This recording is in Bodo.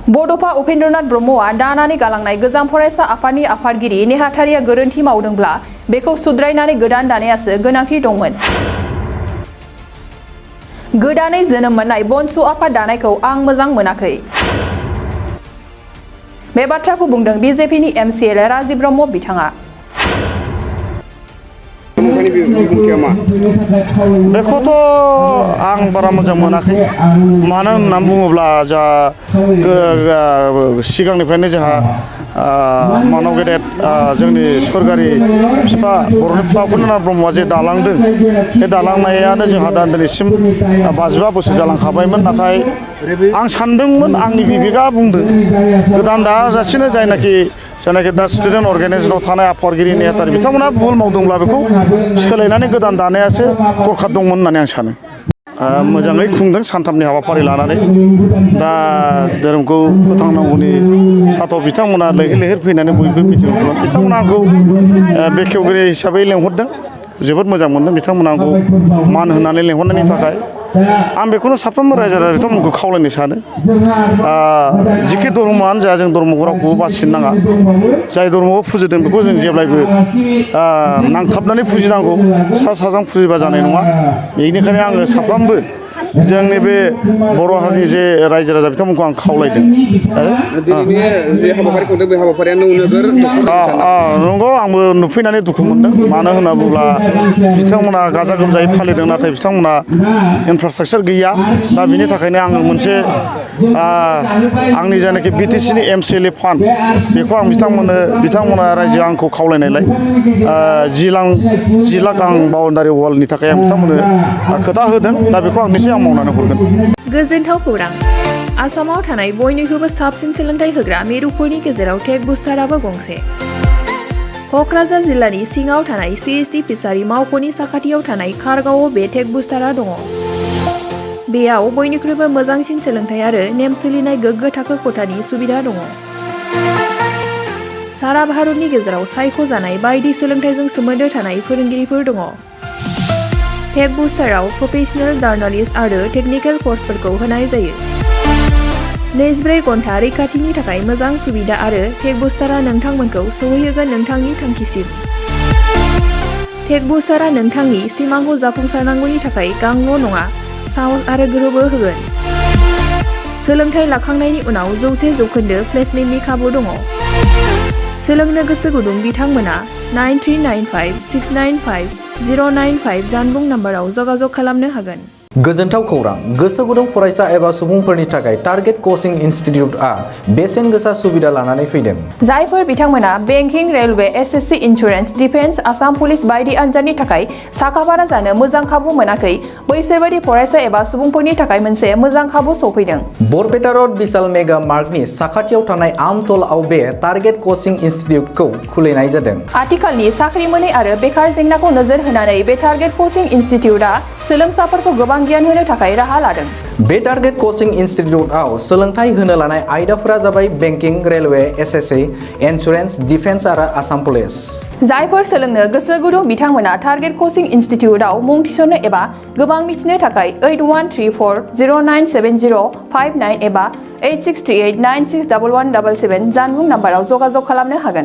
बड'फा उपेन्द्रनाथ ब्रह्मआ दानानै गालांनाय गोजाम फरायसा आफादनि आफादगिरि नेहाथारिया गोरोन्थि मावदोंब्ला बेखौ सुद्रायनानै गोदान दानायासो गोनांथि दंमोन। गोदानै जोनोम मोननाय BoNSU आफाद दानायखौ आं मोजां मोनाखै। बे बाथ्राखौ बुंदों BJPनि MCLA राजिब ब्रह्म बिथाङा। बेखौथ' आं बारा मोजां मोनाखै। मानो होनना बुङोब्ला जा सिगांनिफ्रायनो जोंहा मानव गेदेर जोंनि सोरखारि बिफा बर'नि बिफा उपेन्द्रनाथ ब्रह्मआ जे दालांदों बे दालांनायानो जोंहा दा दिनैसिम 55 बोसोर जालांखाबायमोन। नाथाय आं सानदोंमोन आंनि बिबेगा बुंदों गोदान दाजासिनो जायनाखि दा स्टुडेन्ट अर्गेनाइजेसनाव थानाय आफादगिरि नेहाथारि बिथांमोना भुल मावदोंब्ला बेखौ सोलायनानै गोदान दानायासो दरखार दंमोन होननानै आं सानो। मोजाङै खुंदों सानथामनि हाबाफारि लानानै दा धोरोमखौ फोथांनांगौनि साथाव बिथांमोना लैहोर लैहोर फैनानै बयबो मिथिं खालामो। बिथांमोना आंखौ बेखेवगिरि हिसाबै लेंहरदों। जोबोद मोजां मोनदों बिथांमोना आंखौ मान होनानै लेंहरनायनि थाखाय। आं बेखौनो साफ्रोमबो रायजो राजा बिथांमोनखौ खावलायनो सानो जिखि धर्मआनो जा जों धर्मखौ रावखौबो बासिनो नाङा। जाय धर्मखौ फुजिदों बेखौ जों जेब्लायबो नांथाबनानै फुजिनांगौ। सा साज्रां फुजिबा जानाय नङा। बेनिखायनो आङो साफ्रोमबो जोंनि बे बर' हारिनि जे रायजो राजा बिथांमोनखौ आं खावलायदों। नंगौ आंबो नुफैनानै दुखु मोनदों। मानो होनना बुङोब्ला बिथांमोना गाजा गोमजायै फालिदों नाथाय बिथांमोना इनफ्रास्ट्राकचार गैया। दा बिनि थाखायनो आङो मोनसे आंनि जायनाखि BTCनि MCLA फान्ड बेखौ आं बिथांमोना रायजोआ आंखौ खावलायनायलाय 10 लाख आं बाउन्डारि वालनि थाखाय आं बिथांमोननो खोथा होदों। दा बेखौ आं निश्चय मावनानै हरगोन। गोजोनथाव खौरां। आसामाव थानाय बयनिख्रुइबो साबसिन सोलोंथाइ होग्रा मिरुफोरनि गेजेराव टेक बुस्टाराबो गंसे। क'क्राझार जिल्लानि सिङाव थानाय CST फिसारि मावख'नि साखाथियाव थानाय खारगावआव बे टेक बुस्टारा दङ। बेयाव बयनिख्रुइबो मोजांसिन सोलोंथाइ आरो नेम सोलिनाय गोग्गो थाखो खथानि सुबिदा दङ। सारा भारतनि गेजेराव सायख'जानाय बायदि सोलोंथाइजों सोमोन्दो थानाय फोरोंगिरिफोर दङ। टेक बुस्टाराव प्रफेशनेल जार्नालिस्ट आरो टेकनिकेल कर्सफोरखौ होनाय जायो। 24 घन्टा रैखाथिनि थाखाय मोजां सुबिदा आरो टेक बुस्टारा नोंथांमोनखौ सौहैहोगोन नोंथांनि थांखिसिम। टेक बुस्टारा नोंथांनि सिमांखौ जाफुंसारनांगौनि थाखाय गांल' नङा साहस आरो गोहोबो होगोन। सोलोंथाइ लाखांनायनि उनाव 100% प्लेसमेन्टनि खाबु दङ। सोलोंनो गोसो गुदुं बिथांमोना 9395695095 जानबुं नाम्बाराव जगाजग खालामनो हागोन। गोजोनथाव खौरां। गोसो गुदुं फरायसा एबा सुबुंफोरनि थाखाय टारगेट कचिं इनस्टिट्यूटआ बेसेन गोसा सुबिदा लानानै फैदों। जायफोर बिथांमोना banking, railway, SSC, insurance, defence, Assam police बायदि आनजादनि थाखाय साखाफारा जानो मोजां खाबु मोनाखै बैसोर बायदि फरायसा एबा सुबुंफोरनि थाखाय मोनसे मोजां खाबु सफैदों। बरपेटा रड बिशाल मेगा मार्टनि साखाथियाव थानाय आमतलाव बे टारगेट कचिं इनस्टिट्यूटखौ खुलिनाय जादों। आथिखालनि साख्रि मोनै आरो बेकार जेंनाखौ नोजोर होनानै बे टारगेट कचिं इनस्टिट्यूटआ सोलोंसाफोरखौ गोबां गियान होनो थाखाय राहा लादों। बे टारगेट कचिं इनस्टिट्यूटआव सोलोंथाइ होनो लानाय आयदाफोरा जाबाय banking, railway, SSC, insurance, defence आरो आसाम पुलिस। जायफोर सोलोंनो गोसो गुदुं बिथांमोना टारगेट कचिं इनस्टिट्यूटआव मुं थिसननो एबा गोबां मिथिनो थाखाय 8134097059 एबा 8638961177 जानबुं नाम्बाराव जगाजग खालामनो हागोन।